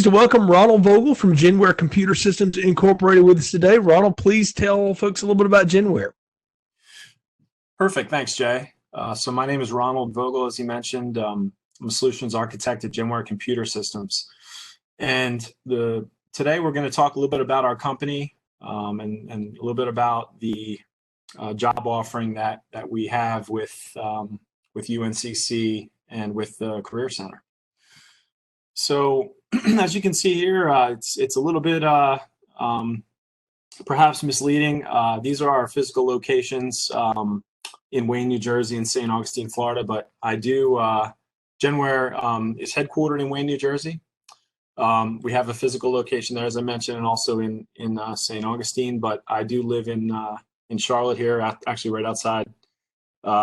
to welcome Ronald Vogel from Genware Computer Systems Incorporated with us today. Ronald, please tell folks a little bit about Genware. Perfect. Thanks, Jay. So my name is Ronald Vogel, as you mentioned. I'm a solutions architect at Genware Computer Systems. And today we're going to talk a little bit about our company and a little bit about the job offering that we have with UNCC and with the Career Center. So as you can see here, it's a little bit perhaps misleading. These are our physical locations in Wayne, New Jersey, and St. Augustine, Florida. But Genware is headquartered in Wayne, New Jersey. We have a physical location there, as I mentioned, and also in St. Augustine. But I do live in Charlotte here, actually right outside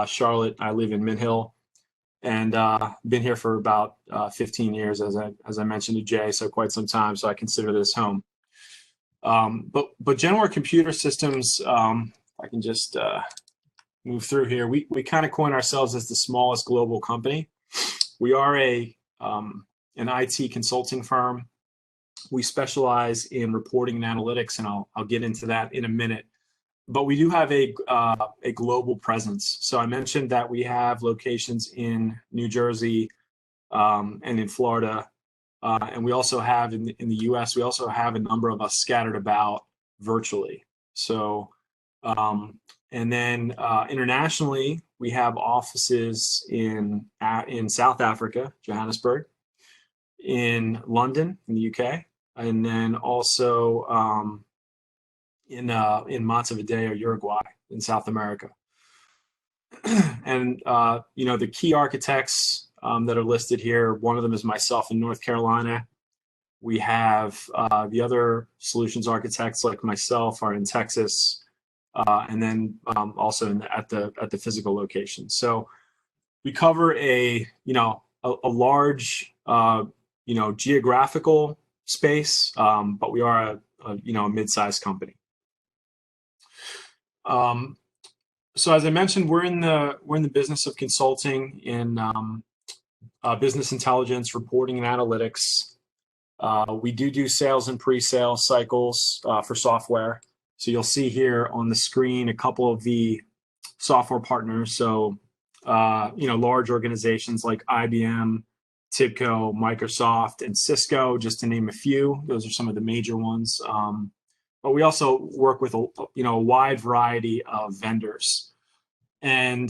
Charlotte. I live in Mint Hill. And been here for about 15 years, as I mentioned to Jay, so quite some time. So I consider this home. But Genware Computer Systems, I can just move through here. We kind of coin ourselves as the smallest global company. We are an IT consulting firm. We specialize in reporting and analytics, and I'll get into that in a minute. But we do have a global presence. So I mentioned that we have locations in New Jersey and in Florida, and we also have in the U.S. We also have a number of us scattered about virtually. So and then internationally, we have offices in South Africa, Johannesburg, in London, in the UK, and then also in Montevideo, Uruguay, in South America. And the key architects that are listed here, one of them is myself in North Carolina. We have the other solutions architects like myself are in Texas, and then also at the physical location. So we cover a large geographical space, but we are a mid-sized company. So as I mentioned, we're in the business of consulting in business intelligence, reporting, and analytics. We do sales and pre-sale cycles for software. So you'll see here on the screen a couple of the software partners. So large organizations like IBM, TIBCO, Microsoft, and Cisco, just to name a few. Those are some of the major ones. But we also work with a wide variety of vendors. And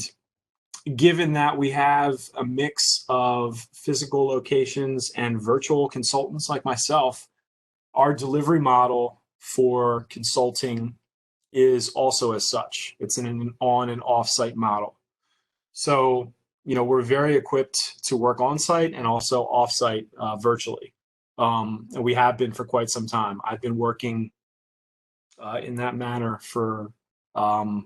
given that we have a mix of physical locations and virtual consultants like myself, our delivery model for consulting is also as such. It's an on and off-site model. So, we're very equipped to work on-site and also off-site virtually. And we have been for quite some time. I've been working in that manner for the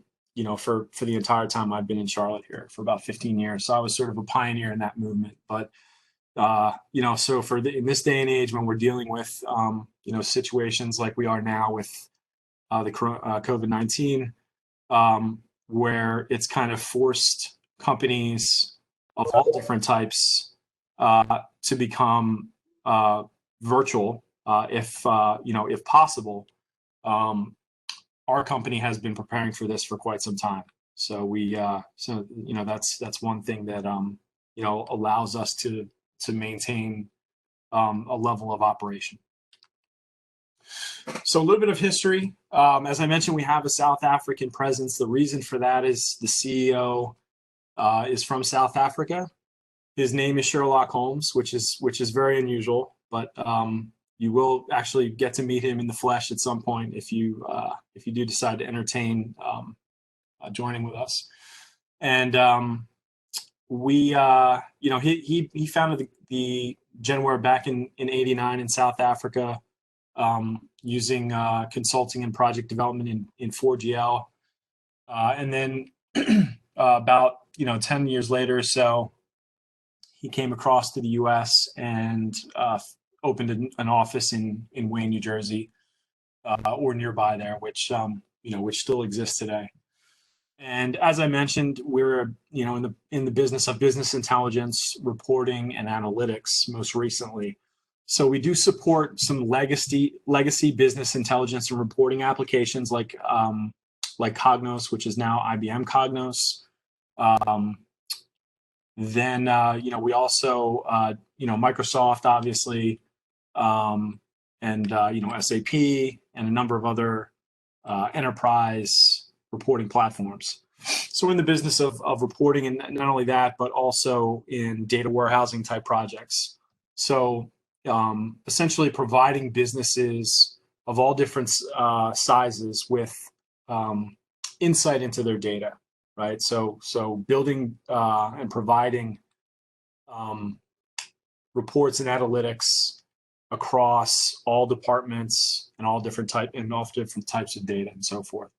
entire time I've been in Charlotte here, for about 15 years. So I was sort of a pioneer in that movement. But so in this day and age, when we're dealing with situations like we are now with the COVID-19, where it's kind of forced companies of all different types to become virtual, if possible. Our company has been preparing for this for quite some time. So that's one thing that allows us to maintain a level of operation. So a little bit of history. As I mentioned, we have a South African presence. The reason for that is the CEO is from South Africa. His name is Sherlock Holmes, which is very unusual, but you will actually get to meet him in the flesh at some point if you do decide to entertain joining with us. And he founded the Genware back in '89 in South Africa, using consulting and project development in 4GL, and then about 10 years later or so, he came across to the U.S. and opened an office in Wayne, New Jersey, or nearby there, which still exists today. And as I mentioned, we're in the business of business intelligence, reporting, and analytics most recently. So we do support some legacy business intelligence and reporting applications like Cognos, which is now IBM Cognos. Then we also Microsoft, obviously, and SAP and a number of other enterprise reporting platforms. So we're in the business of reporting, and not only that, but also in data warehousing type projects. So essentially providing businesses of all different sizes with insight into their data, right? So building and providing reports and analytics across all departments and all different types of data and so forth.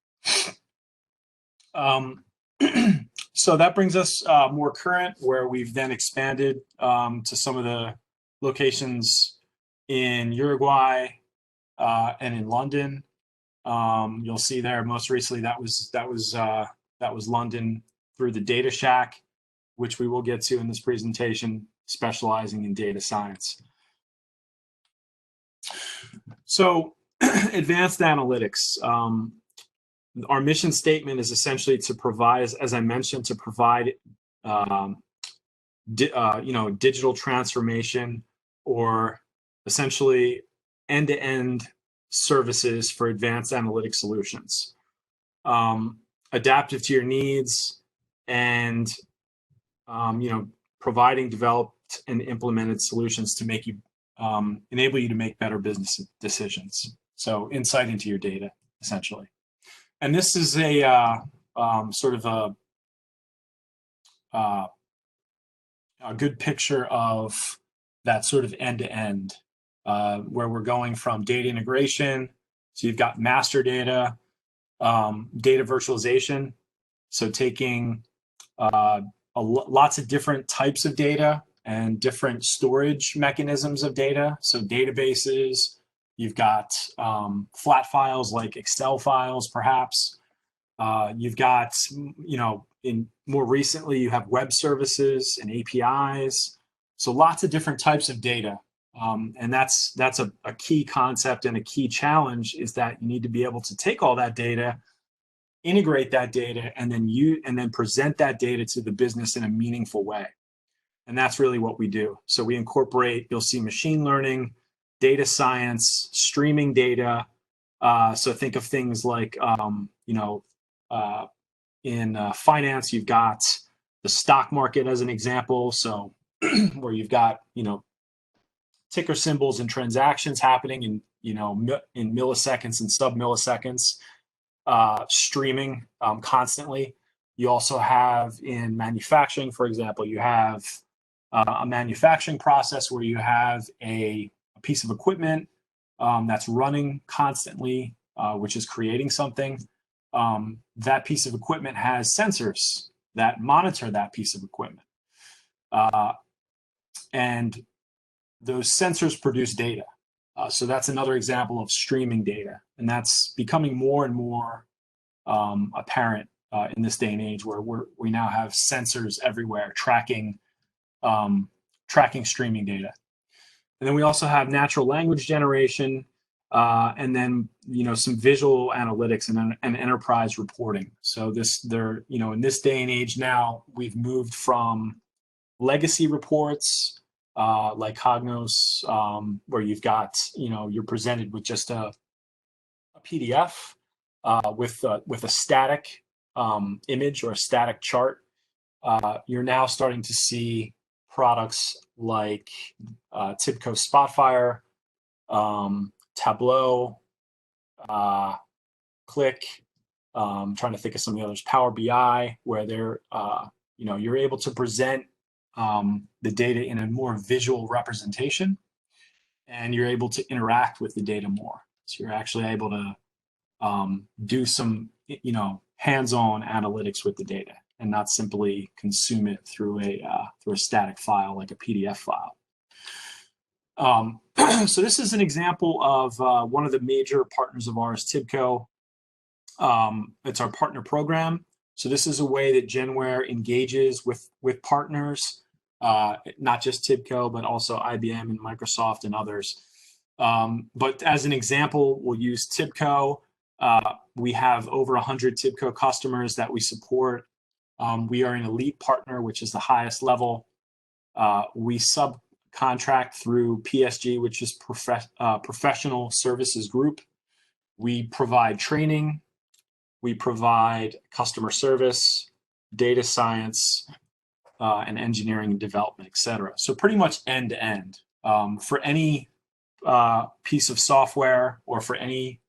So that brings us more current, where we've then expanded to some of the locations in Uruguay and in London. You'll see there most recently that was London through the Data Shack, which we will get to in this presentation, specializing in data science. So advanced analytics. Our mission statement is essentially to provide, as I mentioned, to provide digital transformation, or essentially end-to-end services for advanced analytic solutions, adaptive to your needs, and providing developed and implemented solutions to make you enable you to make better business decisions. So insight into your data, essentially. And this is a sort of a good picture of that sort of end-to-end, where we're going from data integration. So you've got master data, data virtualization. So taking lots of different types of data and different storage mechanisms of data. So databases, you've got flat files like Excel files, perhaps. You've got, in more recently, you have web services and APIs. So lots of different types of data. And that's a key concept and a key challenge, is that you need to be able to take all that data, integrate that data, and then present that data to the business in a meaningful way. And that's really what we do. So we incorporate, you'll see machine learning, data science, streaming data. So think of things like, in finance, you've got the stock market as an example. So where you've got, ticker symbols and transactions happening in milliseconds and sub-milliseconds, streaming constantly. You also have in manufacturing, for example, you have a manufacturing process where you have a piece of equipment that's running constantly, which is creating something. That piece of equipment has sensors that monitor that piece of equipment. And those sensors produce data. So that's another example of streaming data. And that's becoming more and more apparent in this day and age, where we now have sensors everywhere tracking streaming data. And then we also have natural language generation, and then some visual analytics and enterprise reporting. So in this day and age now, we've moved from legacy reports like Cognos, where you've got you're presented with just a PDF with a static image or a static chart. You're now starting to see products like TIBCO Spotfire, Tableau, Click. I'm trying to think of some of the others. Power BI, where they're you're able to present the data in a more visual representation, and you're able to interact with the data more. So you're actually able to do some hands-on analytics with the data, and not simply consume it through a static file like a PDF file. So this is an example of one of the major partners of ours, TIBCO. It's our partner program. So this is a way that Genware engages with partners. not just TIBCO, but also IBM and Microsoft and others. But as an example, we'll use TIBCO. We have over 100 TIBCO customers that we support. We are an elite partner, which is the highest level. We subcontract through PSG, which is Professional Services Group. We provide training. We provide customer service, data science, and engineering and development, et cetera. So pretty much end to end. For any piece of software or for any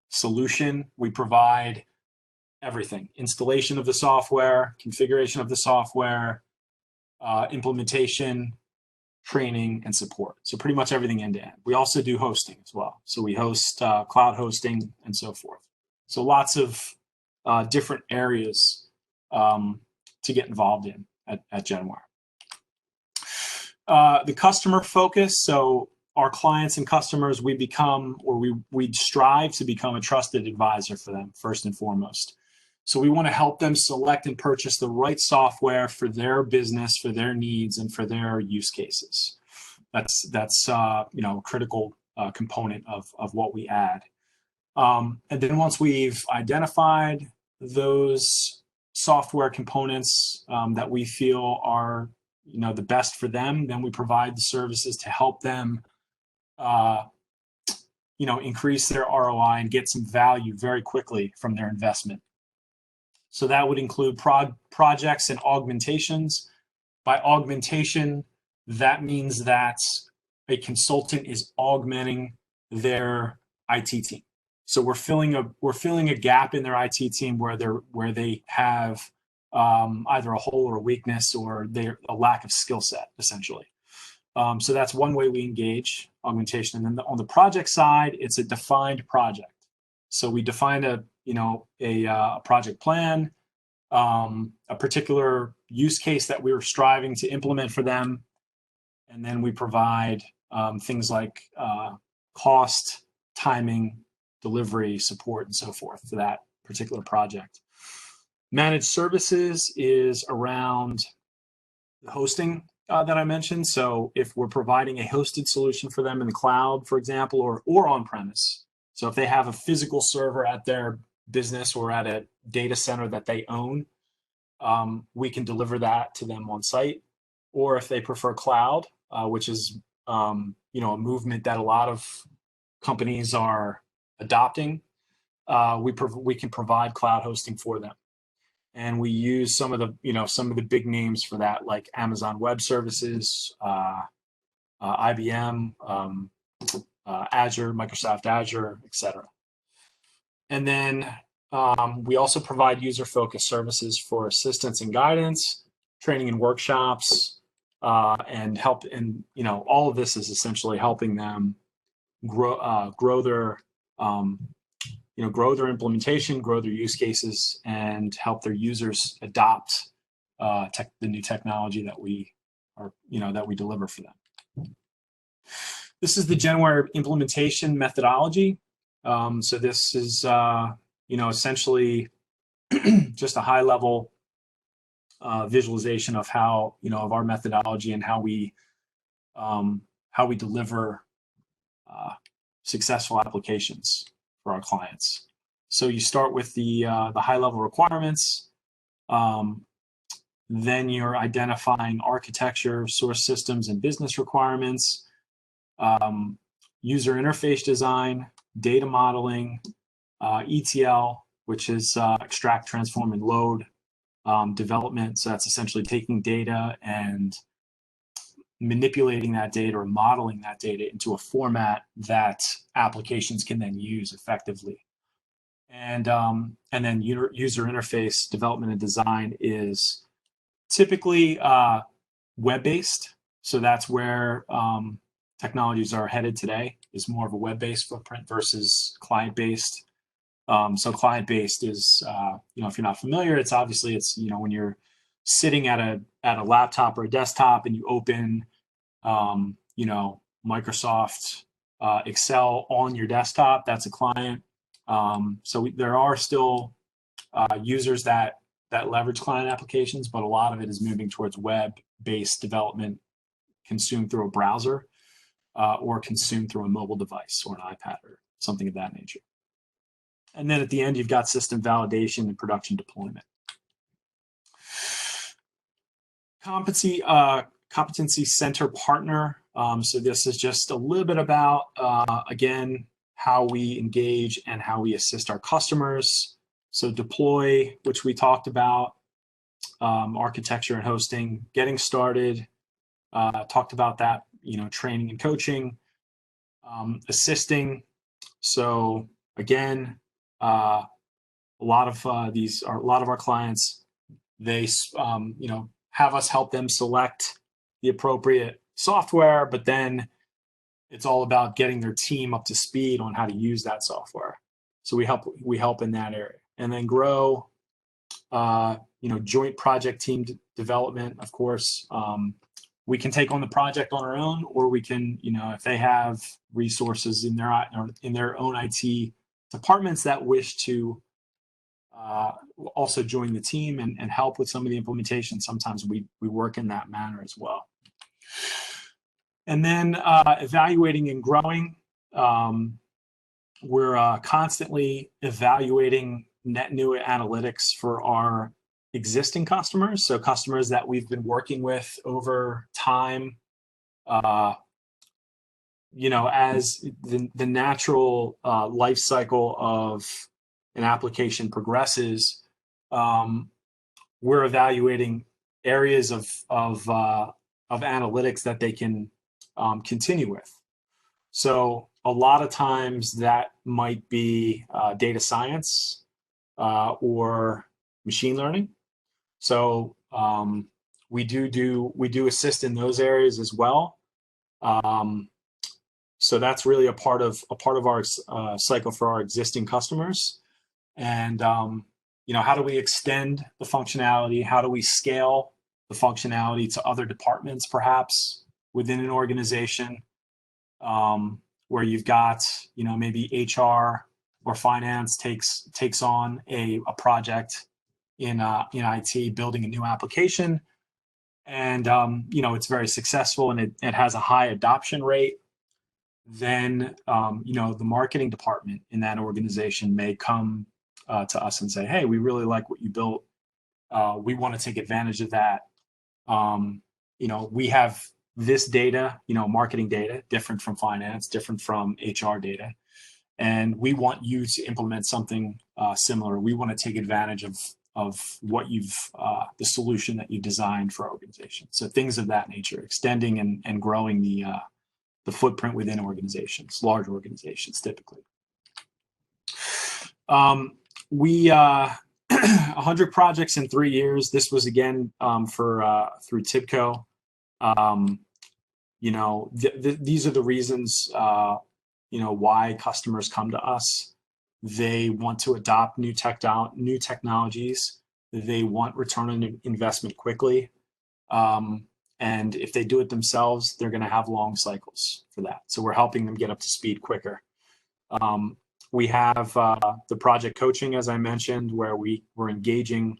solution, we provide everything: installation of the software, configuration of the software, implementation, training, and support. So pretty much everything end to end. We also do hosting as well. So we host cloud hosting and so forth. So lots of different areas to get involved in at Genware. The customer focus. So our clients and customers, we become, or we strive to become a trusted advisor for them, first and foremost. So we want to help them select and purchase the right software for their business, for their needs, and for their use cases. That's a critical component of what we add. And then once we've identified those software components that we feel are the best for them, then we provide the services to help them increase their ROI and get some value very quickly from their investment. So that would include projects and augmentations. By augmentation, that means that a consultant is augmenting their IT team. So we're filling a gap in their IT team where they have either a hole or a weakness or a lack of skill set, essentially. So that's one way we engage augmentation. And then on the project side, it's a defined project. So we define a project plan, a particular use case that we were striving to implement for them, and then we provide things like cost, timing, delivery, support, and so forth for that particular project. Managed services is around the hosting that I mentioned. So if we're providing a hosted solution for them in the cloud, for example, or on-premise. So if they have a physical server at their business or at a data center that they own, we can deliver that to them on site. Or if they prefer cloud, which is a movement that a lot of companies are adopting, we can provide cloud hosting for them. And we use some of the big names for that, like Amazon Web Services, IBM, Azure, Microsoft Azure, etc. And then we also provide user-focused services for assistance and guidance, training and workshops, and help. And all of this is essentially helping them grow their implementation, grow their use cases, and help their users adopt the new technology that we deliver for them. This is the Genware implementation methodology. So this is essentially just a high-level visualization of how of our methodology and how we deliver successful applications for our clients. So you start with the high-level requirements. Then you're identifying architecture, source systems, and business requirements, user interface design, data modeling, ETL, which is extract, transform, and load development. So that's essentially taking data and manipulating that data or modeling that data into a format that applications can then use effectively. And then user interface development and design is typically web-based. So that's where technologies are headed today, is more of a web-based footprint versus client-based. So client-based is, if you're not familiar, it's when you're sitting at a laptop or a desktop and you open, Microsoft Excel on your desktop, that's a client. So there are still users that leverage client applications, but a lot of it is moving towards web based development consumed through a browser or consumed through a mobile device or an iPad or something of that nature. And then at the end, you've got system validation and production deployment. Competency Center partner. So this is just a little bit about, again, how we engage and how we assist our customers. So deploy, which we talked about, architecture and hosting, getting started, talked about that, training and coaching, assisting. So again, a lot of our clients, they have us help them select the appropriate software, but then it's all about getting their team up to speed on how to use that software. So we help in that area, and then grow. Joint project team development. Of course, we can take on the project on our own, or we can, if they have resources in their own IT departments that wish to also join the team and help with some of the implementation. Sometimes we work in that manner as well. And then evaluating and growing. We're constantly evaluating net new analytics for our existing customers. So customers that we've been working with over time, as the natural life cycle of an application progresses, we're evaluating areas of analytics that they can continue with. So a lot of times that might be data science or machine learning. So we do assist in those areas as well. So that's really a part of our cycle for our existing customers. And how do we extend the functionality? How do we scale the functionality to other departments, perhaps within an organization, where you've got maybe HR or finance takes on a project in IT, building a new application, and it's very successful and it has a high adoption rate. Then the marketing department in that organization may come to us and say, hey, we really like what you built. We want to take advantage of that. We have this data, marketing data, different from finance, different from HR data. And we want you to implement something similar. We want to take advantage of what the solution that you designed for our organization. So things of that nature, extending and growing the footprint within organizations, large organizations typically. 100 projects in 3 years. This was again through TIBCO. These are the reasons why customers come to us. They want to adopt new technologies. They want return on investment quickly. And if they do it themselves, they're going to have long cycles for that. So we're helping them get up to speed quicker. We have the project coaching, as I mentioned, where we're engaging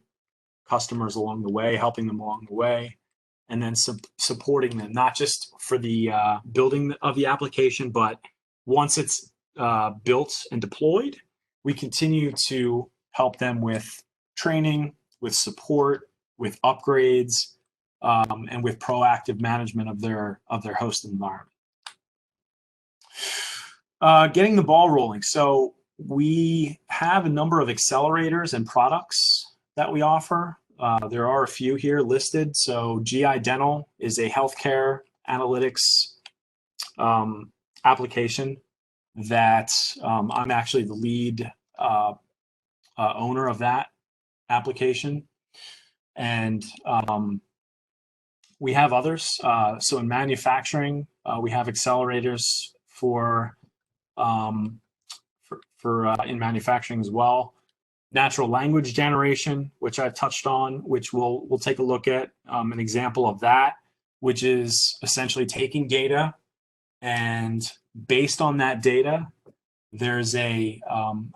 customers along the way, helping them along the way, and then supporting them, not just for the building of the application, but once it's built and deployed, we continue to help them with training, with support, with upgrades, and with proactive management of their host environment. Getting the ball rolling. So we have a number of accelerators and products that we offer. There are a few here listed. So GI Dental is a healthcare analytics application that I'm actually the lead owner of that application. And we have others. So in manufacturing, we have accelerators for in manufacturing as well. Natural language generation, which I've touched on, which we'll take a look at an example of that, which is essentially taking data, and based on that data, there's a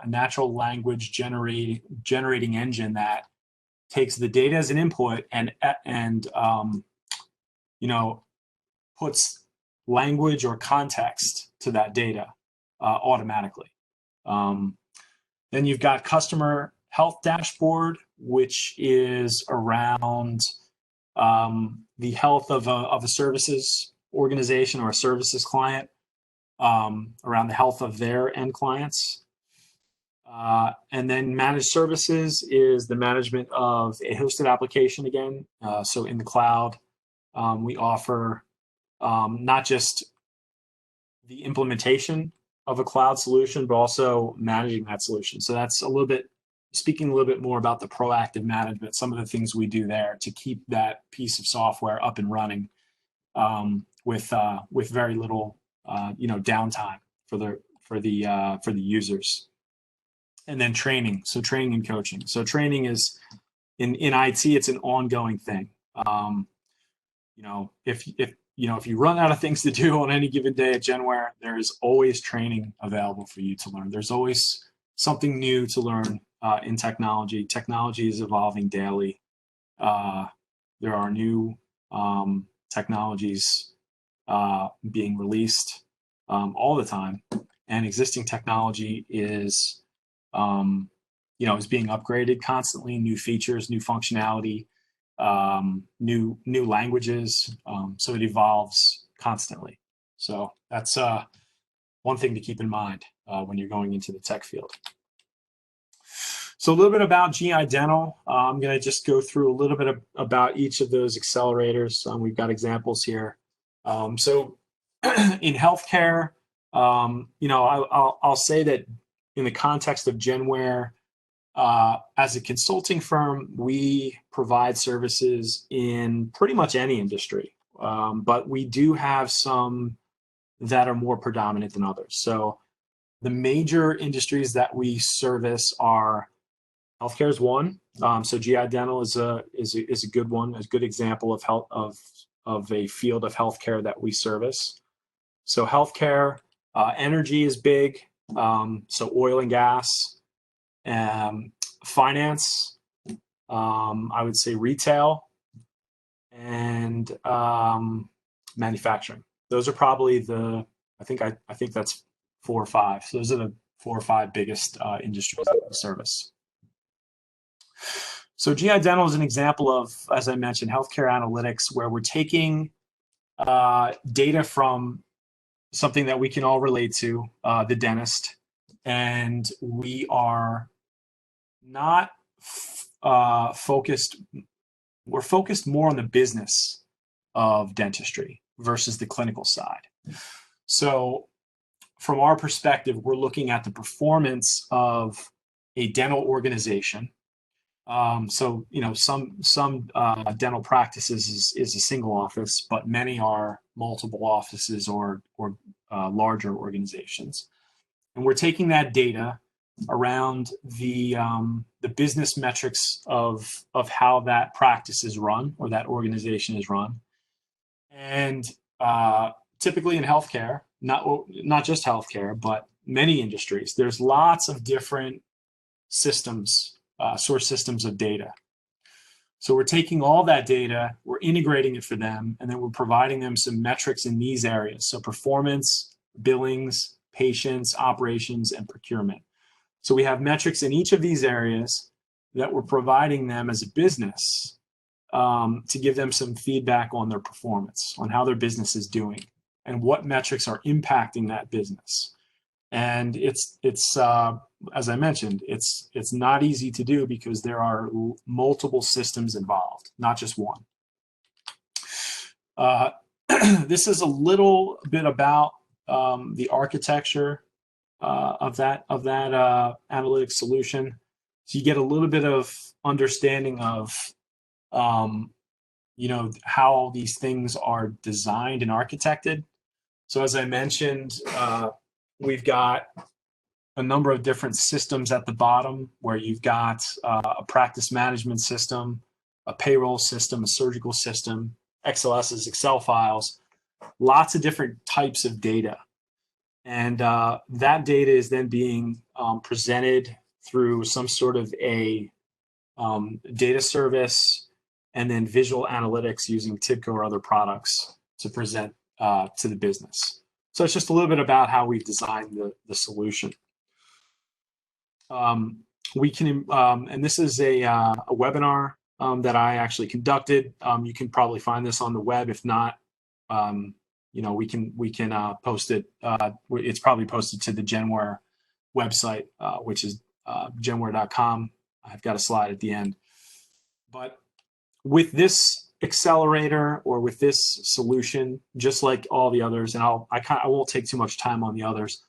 natural language generating engine that takes the data as an input and puts language or context to that data automatically. Then you've got customer health dashboard, which is around the health of a services organization or a services client, around the health of their end clients. And then managed services is the management of a hosted application again. So in the cloud, we offer not just the implementation of a cloud solution, but also managing that solution. So that's speaking a little bit more about the proactive management, some of the things we do there to keep that piece of software up and running with very little downtime for the users. And then training, so training and coaching. So training is in IT, it's an ongoing thing. If you run out of things to do on any given day at Genware, there is always training available for you to learn. There's always something new to learn in technology. Technology is evolving daily. There are new technologies being released all the time, and existing technology is being upgraded constantly. New features, new functionality, new languages. So it evolves constantly. So that's one thing to keep in mind when you're going into the tech field. So a little bit about GI Dental. I'm going to just go through a little bit about each of those accelerators. We've got examples here. So in healthcare, I'll say that in the context of Genware, as a consulting firm, we provide services in pretty much any industry, but we do have some that are more predominant than others. So the major industries that we service are healthcare is one. So GI Dental is a good one, a good example of a field of healthcare that we service. So healthcare, energy is big. So oil and gas, finance, I would say retail, and manufacturing. Those are probably I think that's 4 or 5. So those are the 4 or 5 biggest industries that we service. So GI Dental is an example of, as I mentioned, healthcare analytics, where we're taking data from something that we can all relate to, the dentist, and we are not focused. We're focused more on the business of dentistry versus the clinical side. So from our perspective, we're looking at the performance of a dental organization. So some dental practices is a single office, but many are multiple offices or larger organizations. And we're taking that data around the business metrics of how that practice is run or that organization is run. And typically in healthcare, not just healthcare, but many industries, there's lots of different systems, source systems of data. So we're taking all that data, we're integrating it for them, and then we're providing them some metrics in these areas. So performance, billings, patients, operations, and procurement. So we have metrics in each of these areas that we're providing them as a business to give them some feedback on their performance, on how their business is doing, and what metrics are impacting that business. And it's as I mentioned, it's not easy to do because there are multiple systems involved, not just one. This is a little bit about the architecture of that analytics solution. So you get a little bit of understanding of how these things are designed and architected. So as I mentioned, we've got a number of different systems at the bottom where you've got a practice management system, a payroll system, a surgical system, XLSs, Excel files, lots of different types of data. And that data is then being presented through some sort of a data service and then visual analytics using TIBCO or other products to present to the business. So it's just a little bit about how we've designed the solution. We can, and this is a webinar that I actually conducted. You can probably find this on the web. If not, you know, we can post it. It's probably posted to the Genware website, which is genware.com. I've got a slide at the end. But with this accelerator or with this solution, just like all the others, and I won't take too much time on the others.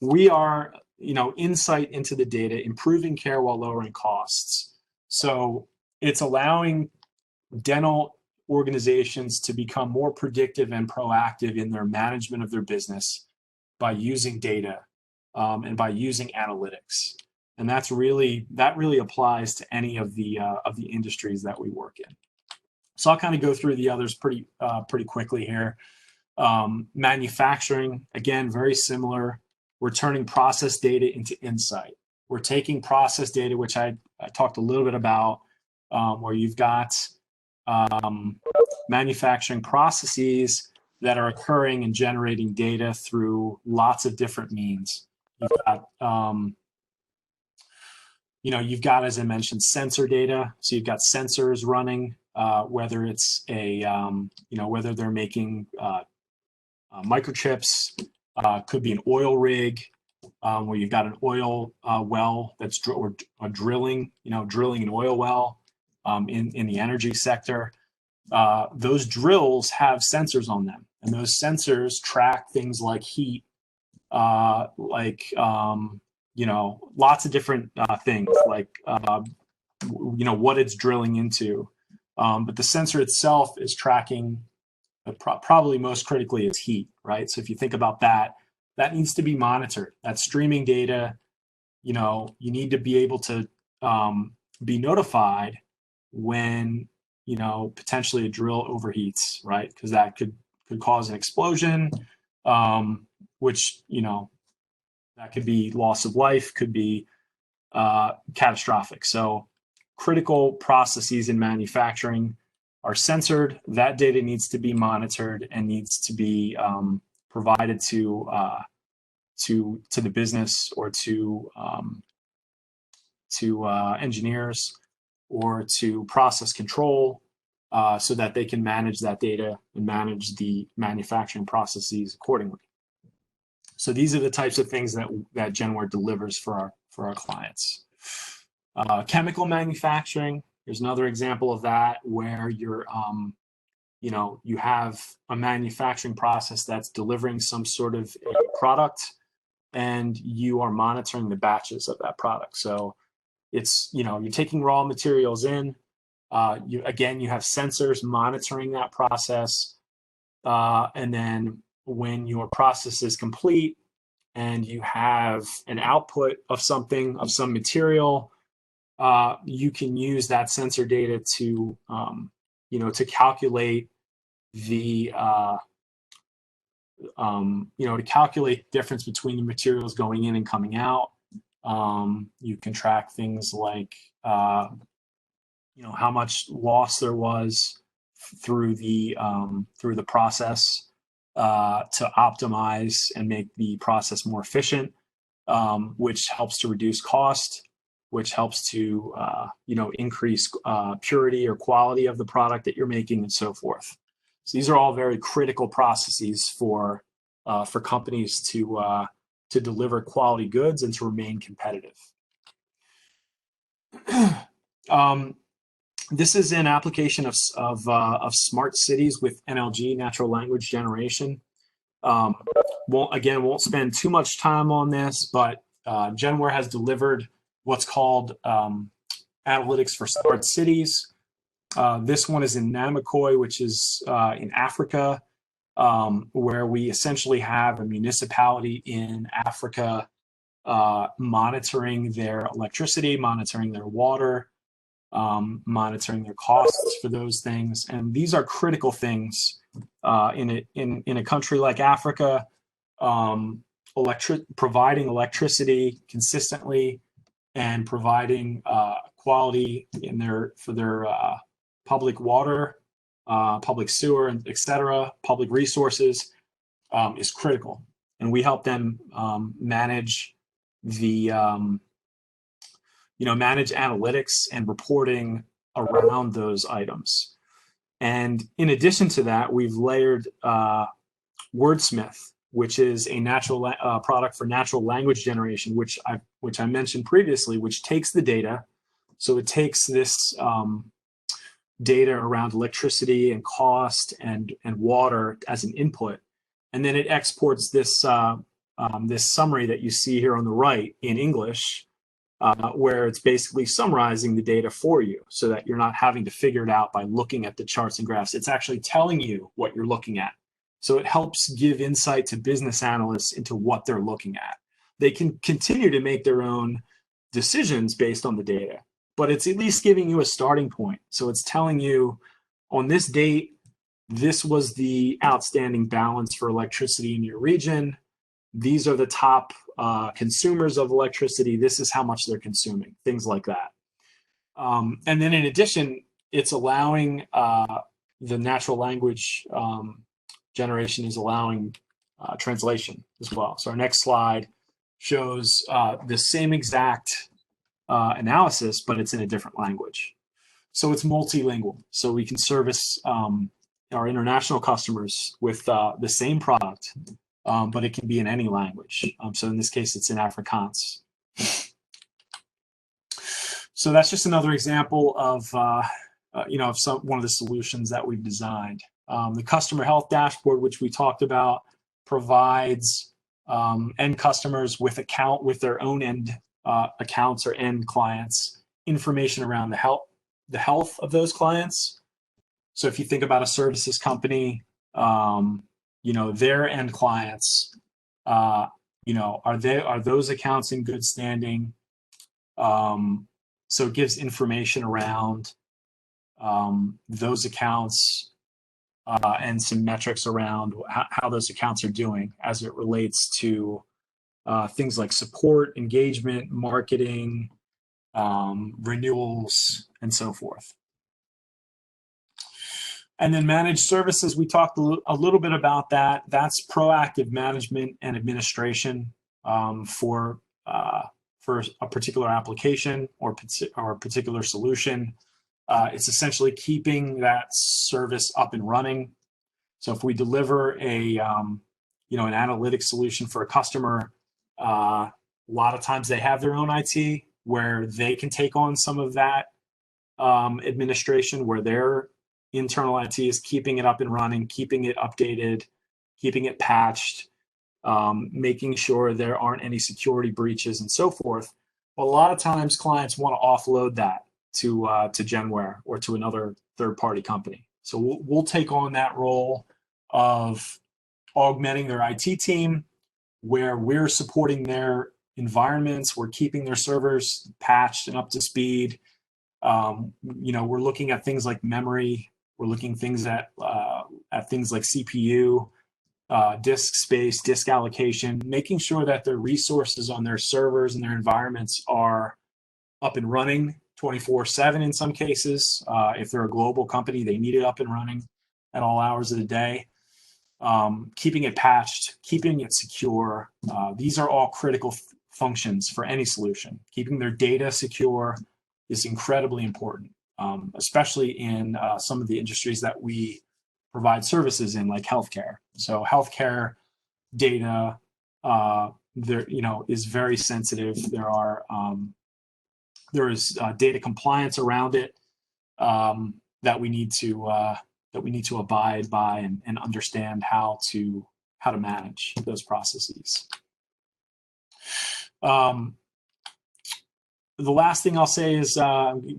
We are, you know, insight into the data, improving care while lowering costs. So it's allowing dental organizations to become more predictive and proactive in their management of their business by using data and by using analytics. And that really applies to any of the industries that we work in. So I'll kind of go through the others pretty quickly here. Manufacturing, again, very similar. We're turning process data into insight. We're taking process data, which I talked a little bit about, where you've got manufacturing processes that are occurring and generating data through lots of different means. You've got, you know, you've got, as I mentioned, sensor data. So you've got sensors running, whether it's a, you know, whether they're making microchips, could be an oil rig, where you've got an oil well that's drilling, you know, drilling an oil well in the energy sector. Those drills have sensors on them, and those sensors track things like heat, you know, lots of different things, like, you know, what it's drilling into. But the sensor itself is tracking, probably most critically, it's heat, right? So if you think about that, that needs to be monitored. That streaming data, you know, you need to be able to be notified when, you know, potentially a drill overheats, right? Because that could cause an explosion, which, you know, that could be loss of life, could be catastrophic. So critical processes in manufacturing are censored. That data needs to be monitored and needs to be provided to the business or to engineers or to process control, so that they can manage that data and manage the manufacturing processes accordingly. So these are the types of things that Genware delivers for our clients. Chemical manufacturing, there's another example of that, where you're, you know, you have a manufacturing process that's delivering some sort of a product, and you are monitoring the batches of that product. So it's, you know, you're taking raw materials in. You have sensors monitoring that process, and then when your process is complete and you have an output of something, of some material, you can use that sensor data to, you know, to calculate the, you know, to calculate difference between the materials going in and coming out. You can track things like, you know, how much loss there was through the process, to optimize and make the process more efficient, which helps to reduce cost, which helps to, you know, increase purity or quality of the product that you're making, and so forth. So these are all very critical processes for companies to deliver quality goods and to remain competitive. This is an application of smart cities with NLG, natural language generation. Won't spend too much time on this, but Genware has delivered what's called analytics for smart cities. This one is in Namakoi, which is in Africa, where we essentially have a municipality in Africa monitoring their electricity, monitoring their water, monitoring their costs for those things. And these are critical things in a country like Africa. Providing electricity consistently and providing quality for their public water, public sewer, and etc., public resources is critical. And we help them manage manage analytics and reporting around those items. And in addition to that, we've layered Wordsmith, which is a natural product for natural language generation, which I mentioned previously, which takes the data. So it takes this data around electricity and cost and water as an input, and then it exports this this summary that you see here on the right in English, where it's basically summarizing the data for you so that you're not having to figure it out by looking at the charts and graphs. It's actually telling you what you're looking at. So it helps give insight to business analysts into what they're looking at. They can continue to make their own decisions based on the data, but it's at least giving you a starting point. So it's telling you on this date, this was the outstanding balance for electricity in your region. These are the top consumers of electricity. This is how much they're consuming, things like that. And then in addition, it's allowing the natural language generation is allowing translation as well. So our next slide shows the same exact analysis, but it's in a different language. So it's multilingual. So we can service our international customers with the same product, but it can be in any language. So in this case, it's in Afrikaans. So that's just another example of one of the solutions that we've designed. The customer health dashboard, which we talked about, provides end customers with their own end accounts or end clients information around the health of those clients. So if you think about a services company, their end clients, are those accounts in good standing? So it gives information around those accounts and some metrics around how those accounts are doing as it relates to things like support, engagement, marketing, renewals, and so forth. And then managed services, we talked a little bit about that. That's proactive management and administration for a particular application or a particular solution. It's essentially keeping that service up and running. So if we deliver an analytics solution for a customer, a lot of times they have their own IT where they can take on some of that administration, where their internal IT is keeping it up and running, keeping it updated, keeping it patched, making sure there aren't any security breaches and so forth. But a lot of times clients want to offload that to Genware or to another third-party company. So we'll take on that role of augmenting their IT team, where we're supporting their environments, we're keeping their servers patched and up to speed. We're looking at things like memory. We're looking at things like CPU, disk space, disk allocation, making sure that their resources on their servers and their environments are up and running 24/7 in some cases. If they're a global company, they need it up and running at all hours of the day. Keeping it patched, keeping it secure. These are all critical functions for any solution. Keeping their data secure is incredibly important, especially in some of the industries that we provide services in, like healthcare. So healthcare data is very sensitive. There is data compliance around it that we need to abide by and understand how to manage those processes. The last thing I'll say is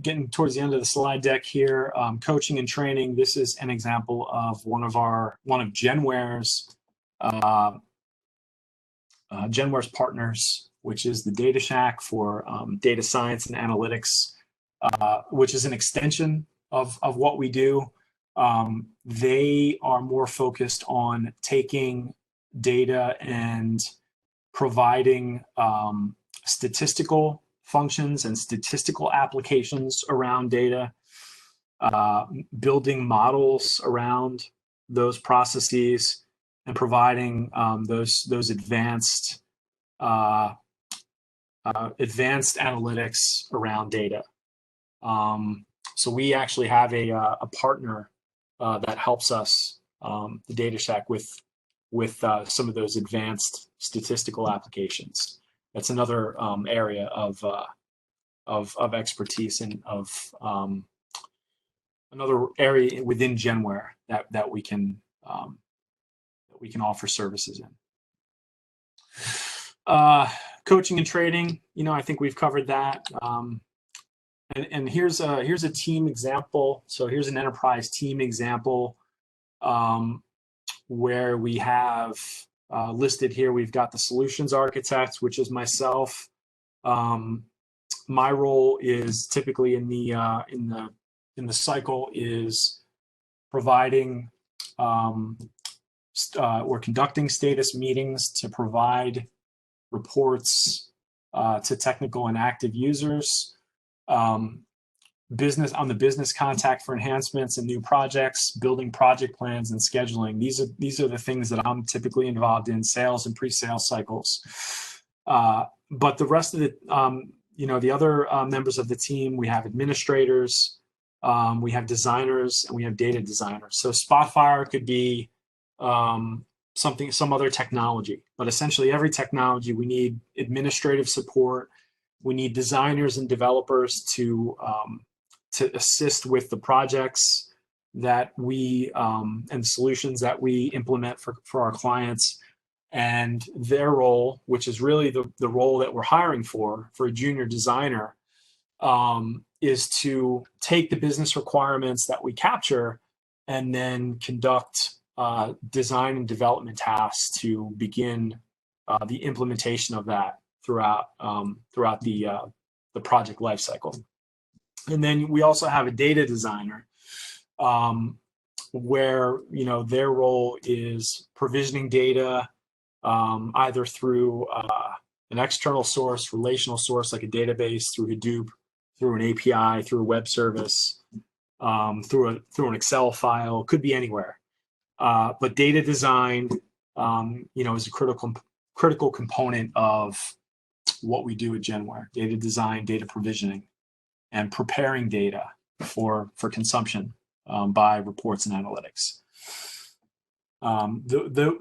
getting towards the end of the slide deck here, coaching and training. This is an example of one of Genware's partners, which is the Data Shack for data science and analytics, which is an extension of what we do. They are more focused on taking data and providing statistical functions and statistical applications around data, building models around those processes, and providing those advanced analytics around data. So we actually have a partner that helps us, the Data Shack, with some of those advanced statistical applications. That's another area of expertise and of another area within Genware that we can offer services in. Coaching and training, I think we've covered that. And here's a team example. So here's an enterprise team example where we have listed here. We've got the solutions architect, which is myself. My role is typically in the cycle is providing or conducting status meetings to provide reports to technical and active users. Business contact for enhancements and new projects, building project plans and scheduling. These are the things that I'm typically involved in, sales and pre-sales cycles. But the rest of the the other members of the team, we have administrators, we have designers, and we have data designers. So Spotfire could be some other technology, but essentially every technology, we need administrative support. We need designers and developers to assist with the projects that we and solutions that we implement for our clients. And their role, which is really the role that we're hiring for a junior designer, is to take the business requirements that we capture and then conduct design and development tasks to begin the implementation of that throughout the project lifecycle. And then we also have a data designer, where their role is provisioning data either through an external source, relational source like a database, through Hadoop, through an API, through a web service, through an Excel file. Could be anywhere. But data design, is a critical component of what we do at Genware. Data design, data provisioning, and preparing data for consumption by reports and analytics.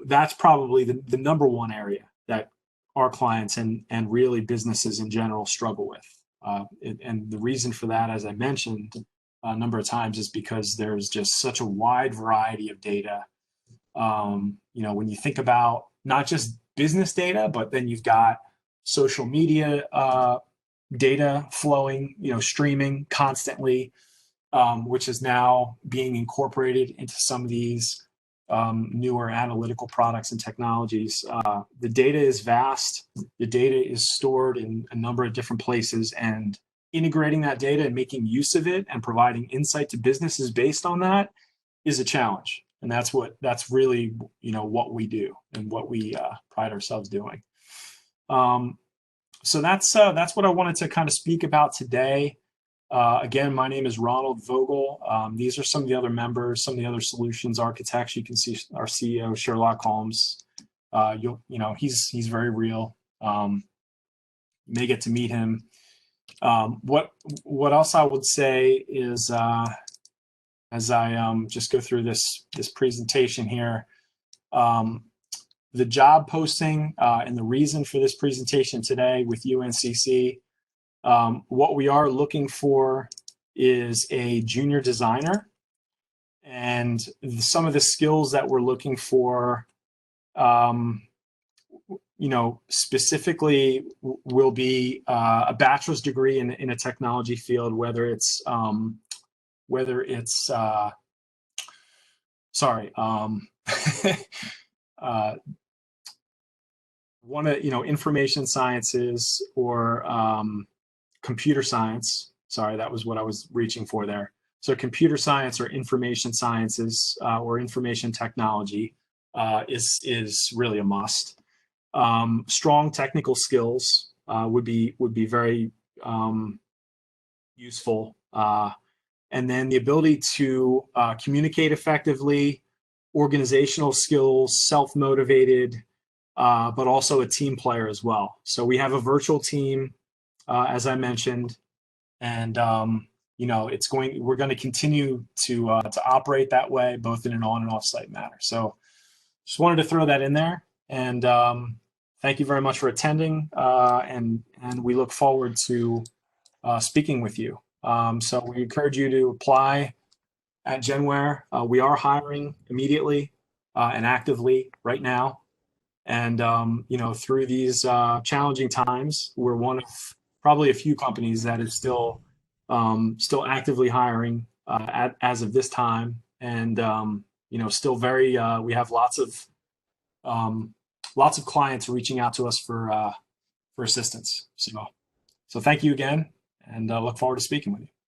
That's probably the number one area that our clients and really businesses in general struggle with. And the reason for that, as I mentioned a number of times, is because there's just such a wide variety of data. When you think about not just business data, but then you've got social media data flowing, streaming constantly, which is now being incorporated into some of these newer analytical products and technologies. The data is vast. The data is stored in a number of different places, and integrating that data and making use of it and providing insight to businesses based on that is a challenge. And that's really, what we do and what we pride ourselves doing. So that's what I wanted to kind of speak about today. Again, my name is Ronald Vogel. These are some of the other members, some of the other solutions architects. You can see our CEO, Sherlock Holmes. He's very real. You may get to meet him. What else I would say is, as I just go through this presentation here, the job posting and the reason for this presentation today with UNCC. What we are looking for is a junior designer, and some of the skills that we're looking for, specifically will be a bachelor's degree in a technology field, whether it's information sciences or computer science. Sorry, that was what I was reaching for there. So computer science or information sciences or information technology is really a must. Strong technical skills would be very useful. And then the ability to communicate effectively, organizational skills, self-motivated, but also a team player as well. So we have a virtual team, as I mentioned, and we're going to continue to operate that way, both in an on and off-site manner. So just wanted to throw that in there, and thank you very much for attending, and we look forward to speaking with you. So we encourage you to apply at Genware. We are hiring immediately and actively right now. And, through these challenging times, we're one of probably a few companies that is still actively hiring as of this time. And, still very, we have lots of clients reaching out to us for assistance. So thank you again, and look forward to speaking with you.